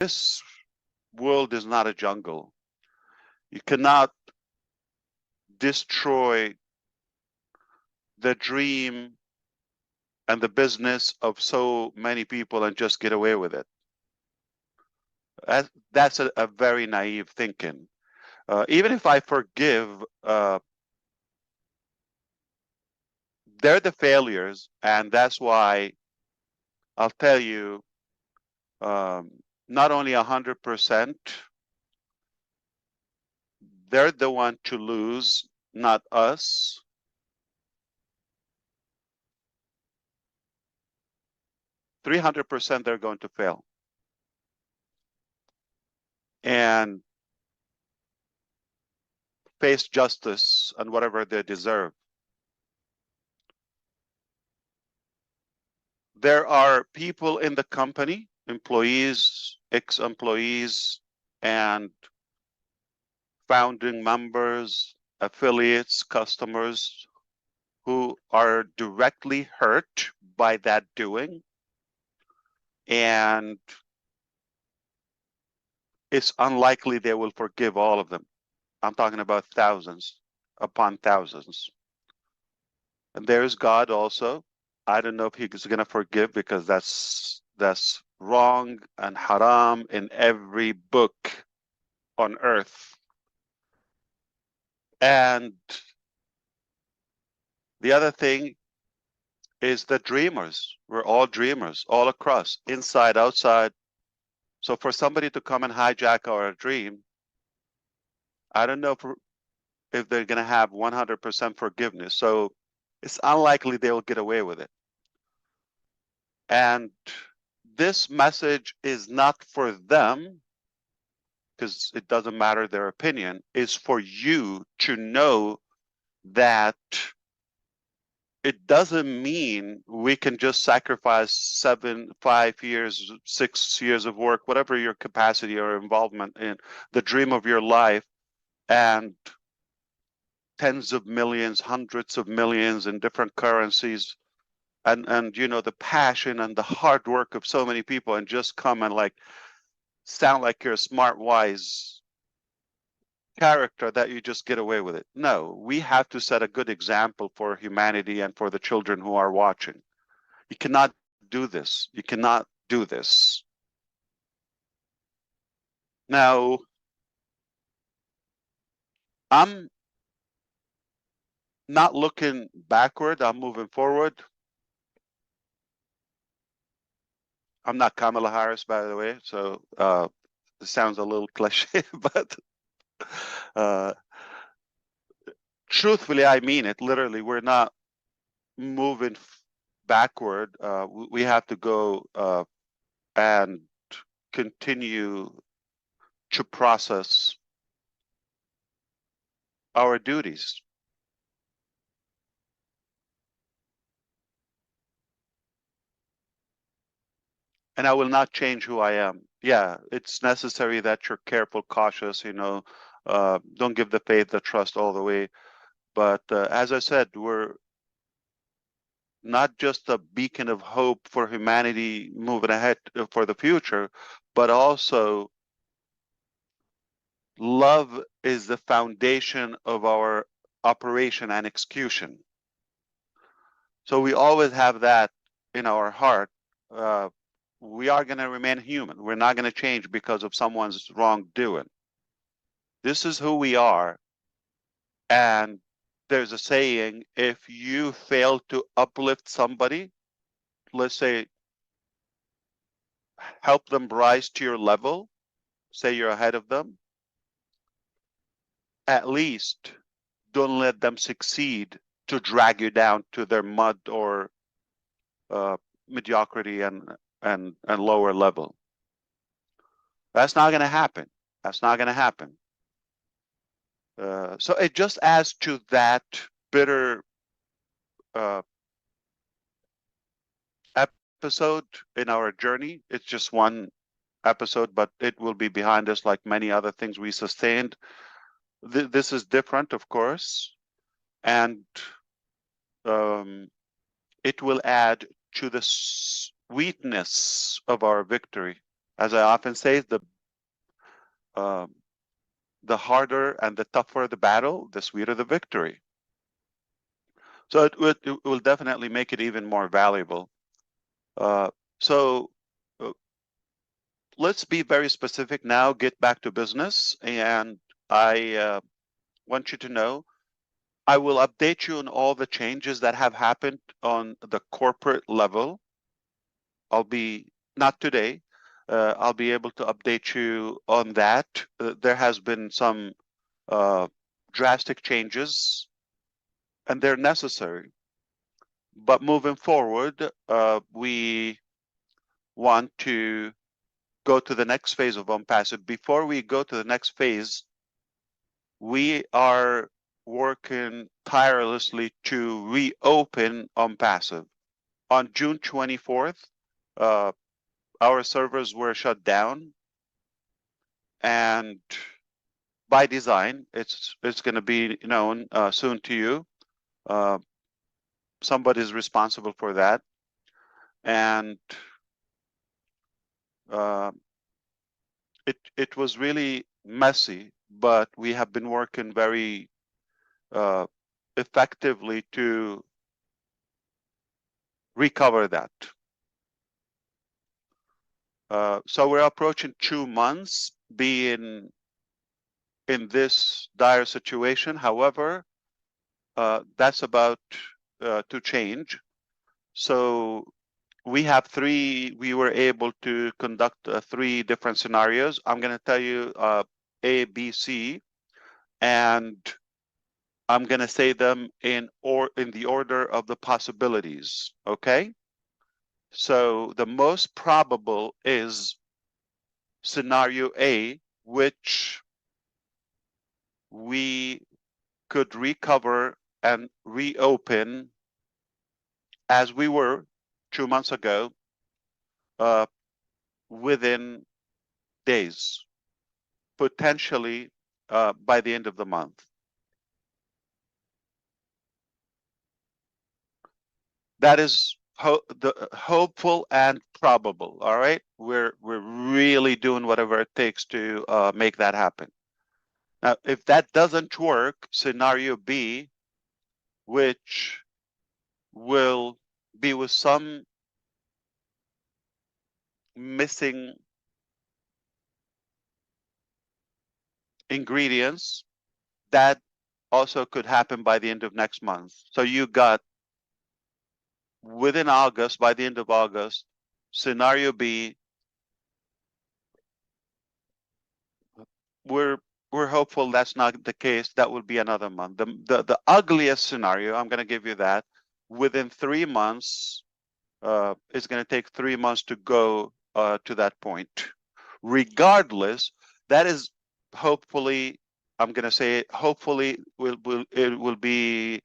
This world is not a jungle. You cannot destroy the dream and the business of so many people and just get away with it. That's a very naive thinking. Even if I forgive, they're the failures, and that's why I'll tell you, not only 100%, they're the one to lose, not us. 300% they're going to fail. And face justice and whatever they deserve. There are people in the company, employees, ex-employees, and founding members, affiliates, customers who are directly hurt by that doing. And it's unlikely they will forgive all of them. I'm talking about thousands upon thousands. And there's God also. I don't know if he's going to forgive, because that's wrong and haram in every book on earth. And the other thing is the dreamers. We're all dreamers, all across, inside, outside. So for somebody to come and hijack our dream, I don't know if they're going to have 100% forgiveness. So it's unlikely they will get away with it. And this message is not for them, because it doesn't matter their opinion. It's for you to know that it doesn't mean we can just sacrifice 5 years, 6 years of work, whatever your capacity or involvement in the dream of your life, and tens of millions, hundreds of millions in different currencies, and you know, the passion and the hard work of so many people, and just come and like sound like you're a smart, wise character that you just get away with it. No, we have to set a good example for humanity and for the children who are watching. You cannot do this. You cannot do this. Now, I'm not looking backward. I'm moving forward. I'm not Kamala Harris, by the way, so it sounds a little cliche, but uh, truthfully, I mean it. Literally, we're not moving backward. We have to go and continue to process our duties. And I will not change who I am. Yeah, it's necessary that you're careful, cautious, you know, don't give the faith, the trust all the way. But as I said, we're not just a beacon of hope for humanity moving ahead for the future, but also love is the foundation of our operation and execution. So we always have that in our heart. We are going to remain human. We're not going to change because of someone's wrongdoing. This is who we are. And there's a saying, if you fail to uplift somebody, let's say, help them rise to your level, say you're ahead of them, at least don't let them succeed to drag you down to their mud or mediocrity and lower level. That's not going to happen. That's not going to happen. So it just adds to that bitter episode in our journey. It's just one episode, but it will be behind us like many other things we sustained. This is different, of course, and it will add to the sweetness of our victory as I often say, uh, the harder and the tougher the battle, the sweeter the victory. So it will definitely make it even more valuable. So uh, let's be very specific now, get back to business. And I want you to know, I will update you on all the changes that have happened on the corporate level. I'll be, not today, I'll be able to update you on that. There has been some drastic changes, and they're necessary. But moving forward, we want to go to the next phase of OnPassive. Before we go to the next phase, we are working tirelessly to reopen OnPassive. On June 24th, our servers were shut down, and by design, it's going to be known soon to you. Somebody's responsible for that, and uh, it was really messy, but we have been working very uh, effectively to recover that. So we're approaching 2 months being in this dire situation. However, that's about to change. So we were able to conduct 3 different scenarios. I'm going to tell you A, B, C, and I'm going to say them in the order of the possibilities. Okay. So the most probable is scenario A, which we could recover and reopen as we were 2 months ago uh, within days, potentially by the end of the month. That is hopeful and probable. All right, we're really doing whatever it takes to make that happen. Now, if that doesn't work, scenario B, which will be with some missing ingredients, that also could happen by the end of next month. So you got within August, by the end of August, scenario B, we're hopeful that's not the case. That will be another month. The ugliest scenario, I'm going to give you that, within 3 months, it's going to take 3 months to go to that point. Regardless, that is hopefully, I'm going to say, hopefully it will be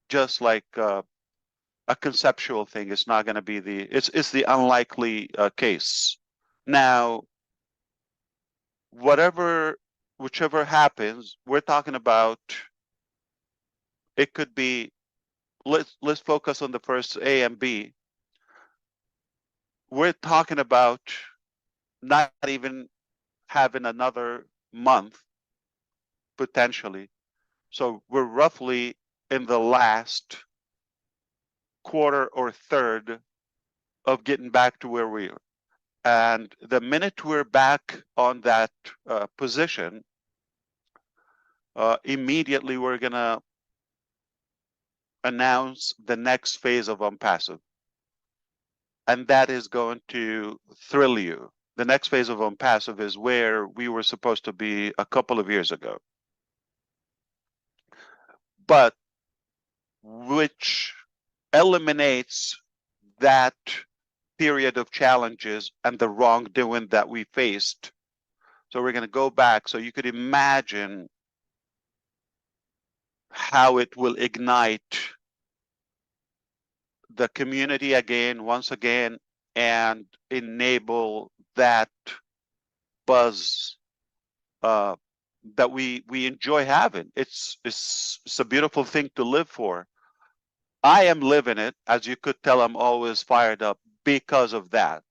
just like a conceptual thing. It's not going to be it's the unlikely case. Now, whichever happens, we're talking about, it could be, let's focus on the first A and B. We're talking about not even having another month potentially. So we're roughly in the last quarter or third of getting back to where we are. And the minute we're back on that position, immediately we're going to announce the next phase of OnPassive. And that is going to thrill you. The next phase of OnPassive is where we were supposed to be a couple of years ago, but which eliminates that period of challenges and the wrongdoing that we faced. So we're going to go back. So you could imagine how it will ignite the community again, once again, and enable that buzz that we enjoy having. It's a beautiful thing to live for. I am living it. As you could tell, I'm always fired up because of that.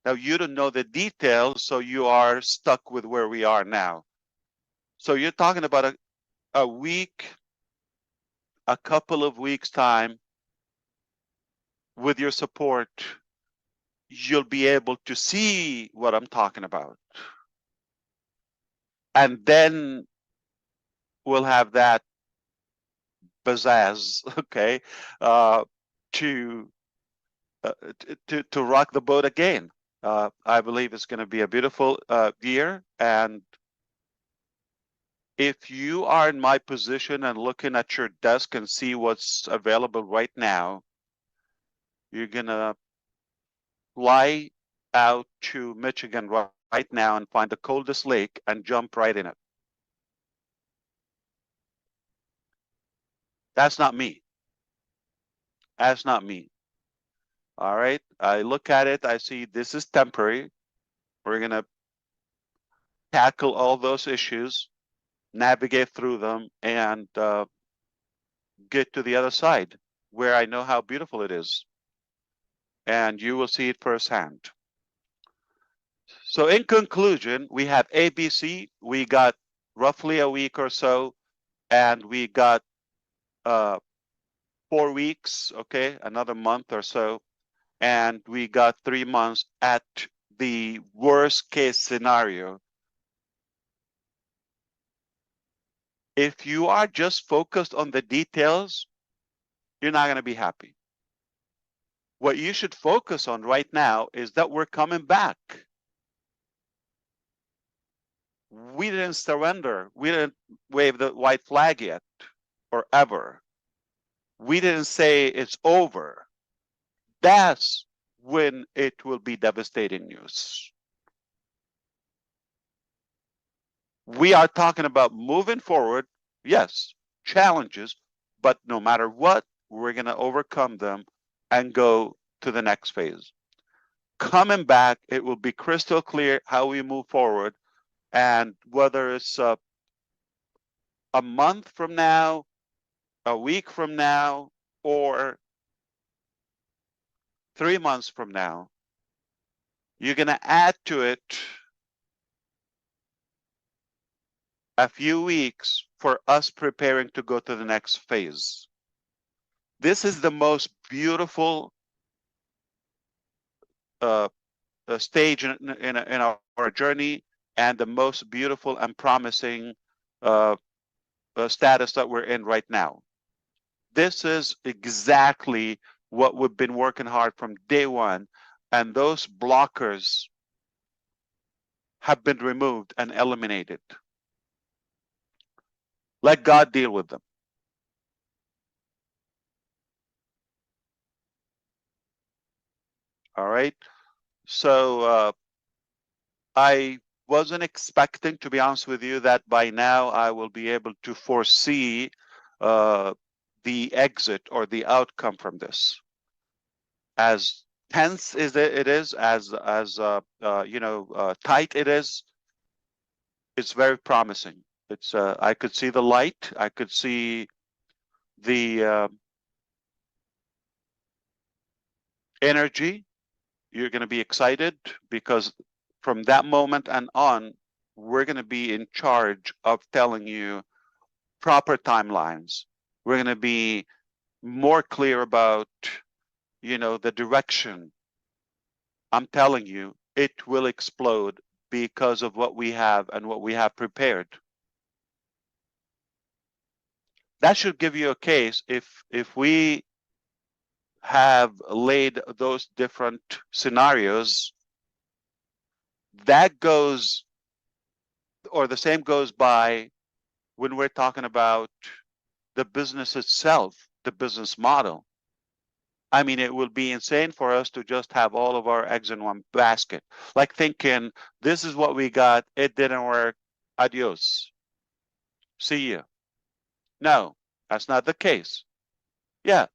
Now, you don't know the details, so you are stuck with where we are now. So you're talking about a week, a couple of weeks' time with your support, you'll be able to see what I'm talking about. And then we'll have that pizzazz, okay, uh, to, to rock the boat again. I believe it's going to be a beautiful year. And if you are in my position and looking at your desk and see what's available right now, you're going to fly out to Michigan right now and find the coldest lake and jump right in it. That's not me. That's not me. All right. I look at it, I see this is temporary. We're going to tackle all those issues, navigate through them, and get to the other side where I know how beautiful it is. And you will see it firsthand. So, in conclusion, we have ABC. We got roughly a week or so, and we got 4 weeks, okay, another month or so, and we got 3 months at the worst case scenario. If you are just focused on the details, you're not going to be happy. What you should focus on right now is that we're coming back. We didn't surrender. We didn't wave the white flag yet or ever. We didn't say it's over. That's when it will be devastating news. We are talking about moving forward, yes, challenges, but no matter what, we're going to overcome them and go to the next phase. Coming back, it will be crystal clear how we move forward, and whether it's a month from now, a week from now, or 3 months from now, you're going to add to it a few weeks for us preparing to go to the next phase. This is the most beautiful stage in our journey, and the most beautiful and promising status that we're in right now. This is exactly what we've been working hard from day one, and those blockers have been removed and eliminated. Let God deal with them. All right. So I wasn't expecting, to be honest with you, that by now I will be able to foresee the exit or the outcome from this. As tense as it is, as tight it is, it's very promising. It's I could see the light. I could see the energy. You're going to be excited because from that moment and on, we're going to be in charge of telling you proper timelines. We're going to be more clear about, the direction. I'm telling you, it will explode because of what we have and what we have prepared. That should give you a case if we have laid those different scenarios. That goes, or the same goes by when we're talking about the business itself, the business model. I mean, it will be insane for us to just have all of our eggs in one basket. Like thinking, this is what we got, it didn't work, adios, see you. No, that's not the case. Yeah,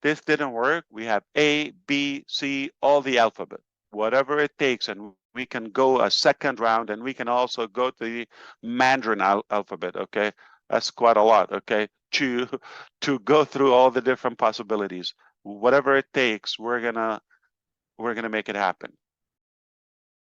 this didn't work. We have A, B, C, all the alphabet, whatever it takes, and we can go a second round, and we can also go to the Mandarin alphabet. Okay, that's quite a lot. Okay, to go through all the different possibilities. Whatever it takes, we're gonna we're going to make it happen.